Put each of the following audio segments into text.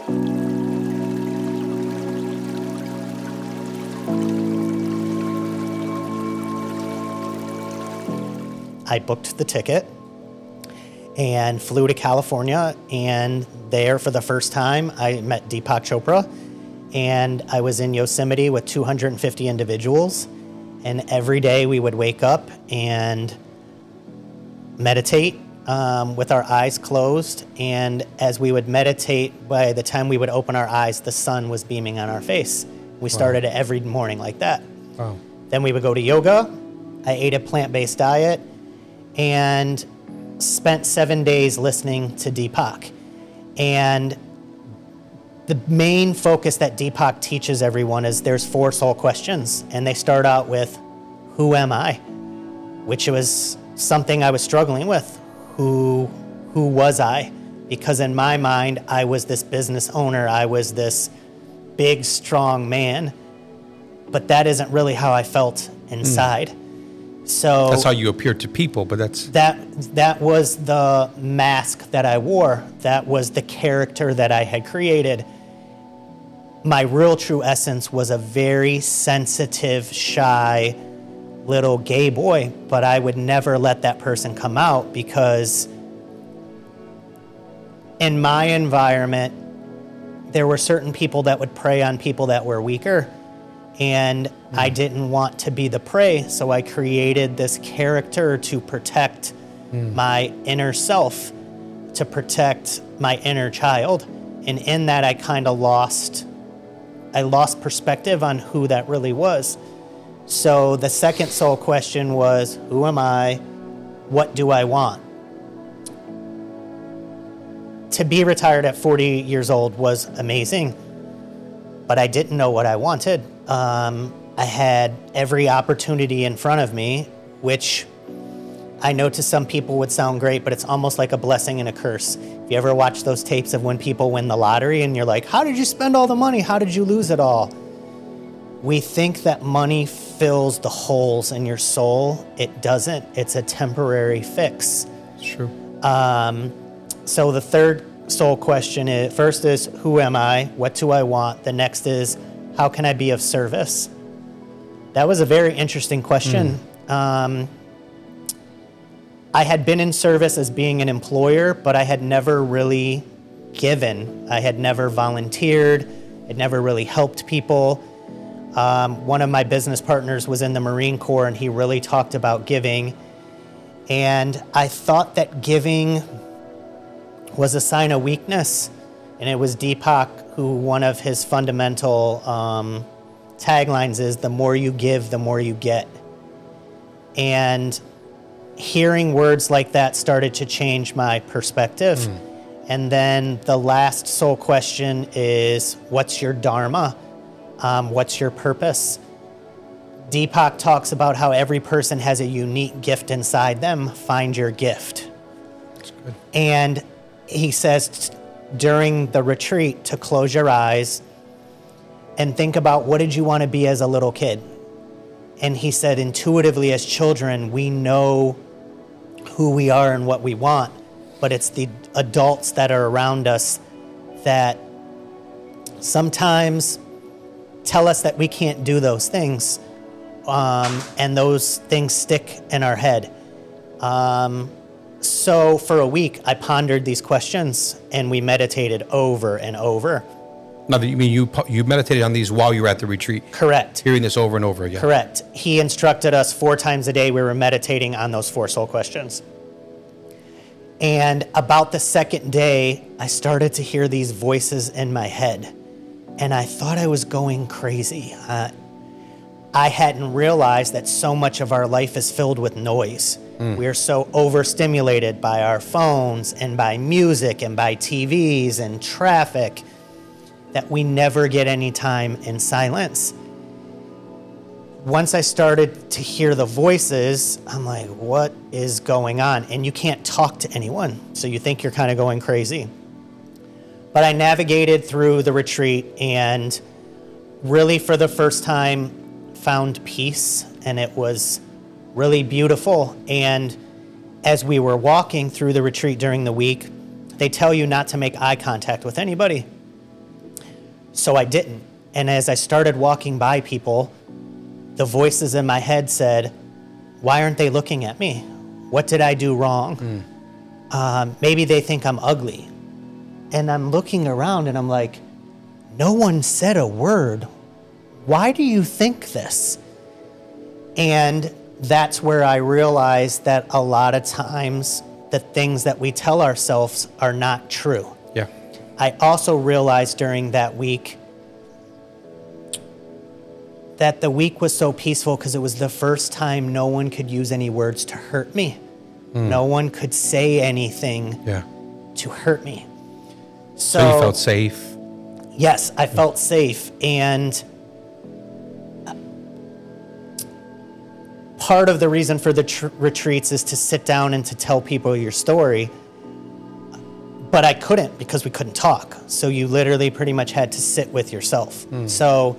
I booked the ticket and flew to California, and there for the first time I met Deepak Chopra, and I was in Yosemite with 250 individuals, and every day we would wake up and meditate with our eyes closed, and as we would meditate, by the time we would open our eyes, the sun was beaming on our face. We started it every morning like that. Wow. Then we would go to yoga. I ate a plant-based diet and spent 7 days listening to Deepak. And the main focus that Deepak teaches everyone is there's 4 soul questions, and they start out with, who am I? Which was something I was struggling with. Who was I? Because in my mind, I was this business owner. I was this big, strong man, but that isn't really how I felt inside. So that's how you appear to people, but that was the mask that I wore. That was the character that I had created. My real true essence was a very sensitive, shy little gay boy, but I would never let that person come out because in my environment, there were certain people that would prey on people that were weaker. And I didn't want to be the prey, so I created this character to protect my inner self, to protect my inner child. And in that, I kind of lost perspective on who that really was. So the second soul question was, who am I? What do I want? To be retired at 40 years old was amazing, but I didn't know what I wanted. I had every opportunity in front of me, which I know to some people would sound great, but it's almost like a blessing and a curse. If you ever watch those tapes of when people win the lottery and you're like, how did you spend all the money? How did you lose it all? We think that money fills the holes in your soul. It doesn't. It's a temporary fix. It's true. So the third soul question is, first is, who am I? What do I want? The next is, how can I be of service? That was a very interesting question. I had been in service as being an employer, but I had never really given. I had never volunteered. I'd never really helped people. One of my business partners was in the Marine Corps, and he really talked about giving. And I thought that giving was a sign of weakness. And it was Deepak who, one of his fundamental taglines is, the more you give, the more you get. And hearing words like that started to change my perspective. And then the last soul question is, what's your dharma? What's your purpose? Deepak talks about how every person has a unique gift inside them. Find your gift. That's good. And he says during the retreat to close your eyes and think about, what did you want to be as a little kid? And he said, intuitively as children, we know who we are and what we want, but it's the adults that are around us that sometimes tell us that we can't do those things, and those things stick in our head. So for a week, I pondered these questions, and we meditated over and over. Now, you mean you meditated on these while you were at the retreat? Correct. Hearing this over and over again? Correct. He instructed us 4 times a day. We were meditating on those 4 soul questions. And about the second day, I started to hear these voices in my head, and I thought I was going crazy. I hadn't realized that so much of our life is filled with noise. We are so overstimulated by our phones and by music and by TVs and traffic that we never get any time in silence. Once I started to hear the voices, I'm like, what is going on? And you can't talk to anyone, so you think you're kind of going crazy. But I navigated through the retreat and really for the first time found peace, and it was really beautiful. And as we were walking through the retreat during the week, they tell you not to make eye contact with anybody. So I didn't. And as I started walking by people, the voices in my head said, why aren't they looking at me? What did I do wrong? Maybe they think I'm ugly. And I'm looking around and I'm like, no one said a word. Why do you think this? And that's where I realized that a lot of times the things that we tell ourselves are not true. Yeah. I also realized during that week that the week was so peaceful because it was the first time no one could use any words to hurt me. No one could say anything to hurt me. So you felt safe? Yes, I felt safe. And part of the reason for the retreats is to sit down and to tell people your story. But I couldn't because we couldn't talk. So you literally pretty much had to sit with yourself. So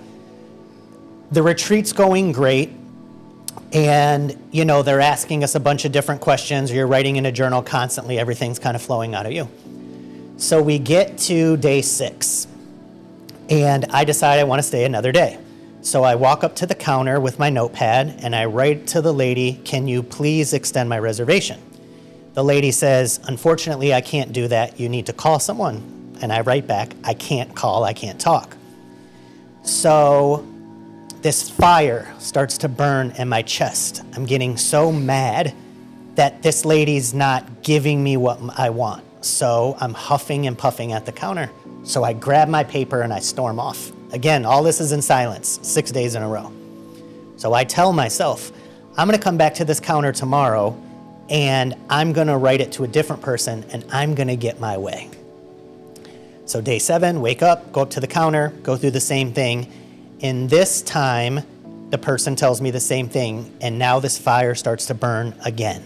the retreat's going great. And, you know, they're asking us a bunch of different questions. You're writing in a journal constantly. Everything's kind of flowing out of you. So we get to day 6. And I decide I want to stay another day. So I walk up to the counter with my notepad and I write to the lady, can you please extend my reservation? The lady says, unfortunately, I can't do that. You need to call someone. And I write back, I can't call, I can't talk. So this fire starts to burn in my chest. I'm getting so mad that this lady's not giving me what I want. So I'm huffing and puffing at the counter. So I grab my paper and I storm off. Again, all this is in silence, 6 days in a row. So I tell myself, I'm gonna come back to this counter tomorrow and I'm gonna write it to a different person and I'm gonna get my way. So day 7, wake up, go up to the counter, go through the same thing. And this time, the person tells me the same thing, and now this fire starts to burn again.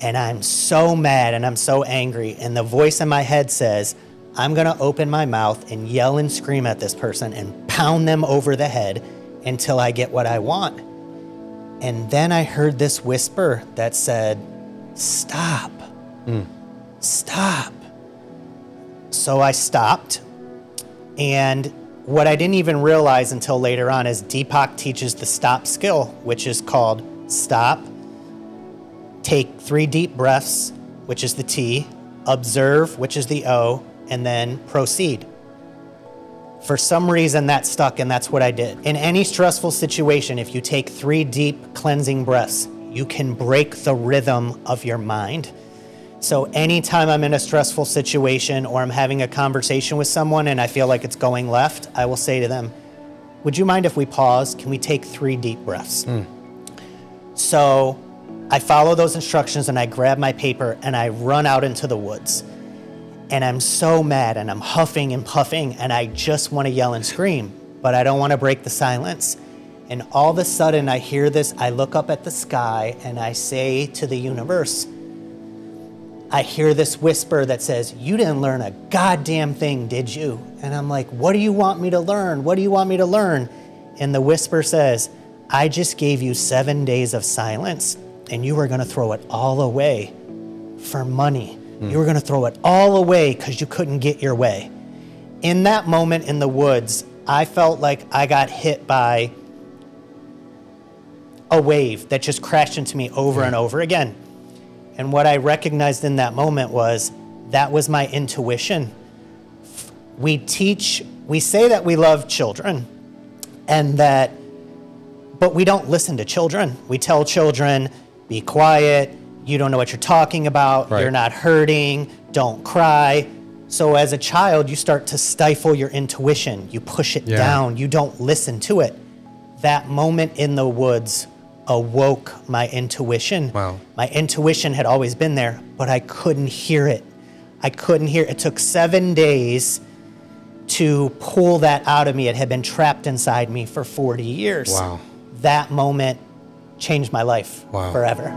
And I'm so mad and I'm so angry, and the voice in my head says, I'm gonna open my mouth and yell and scream at this person and pound them over the head until I get what I want. And then I heard this whisper that said, stop, stop. So I stopped, and what I didn't even realize until later on is Deepak teaches the stop skill, which is called stop, take 3 deep breaths, which is the T, observe, which is the O, and then proceed. For some reason that stuck, and that's what I did. In any stressful situation, if you take 3 deep cleansing breaths, you can break the rhythm of your mind. So anytime I'm in a stressful situation or I'm having a conversation with someone and I feel like it's going left, I will say to them, would you mind if we pause? Can we take 3 deep breaths? So I follow those instructions and I grab my paper and I run out into the woods. And I'm so mad and I'm huffing and puffing and I just want to yell and scream, but I don't want to break the silence. And all of a sudden I hear this, I look up at the sky and I say to the universe, I hear this whisper that says, you didn't learn a goddamn thing, did you? And I'm like, what do you want me to learn? What do you want me to learn? And the whisper says, I just gave you 7 days of silence and you were gonna throw it all away for money. You were gonna throw it all away because you couldn't get your way. In that moment in the woods, I felt like I got hit by a wave that just crashed into me over and over again. And what I recognized in that moment was that was my intuition. We say that we love children but we don't listen to children. We tell children, be quiet, you don't know what you're talking about, You're not hurting, don't cry. So as a child, you start to stifle your intuition. You push it down, you don't listen to it. That moment in the woods awoke my intuition. Wow. My intuition had always been there, but I couldn't hear it. It took 7 days to pull that out of me. It had been trapped inside me for 40 years. Wow. That moment changed my life forever.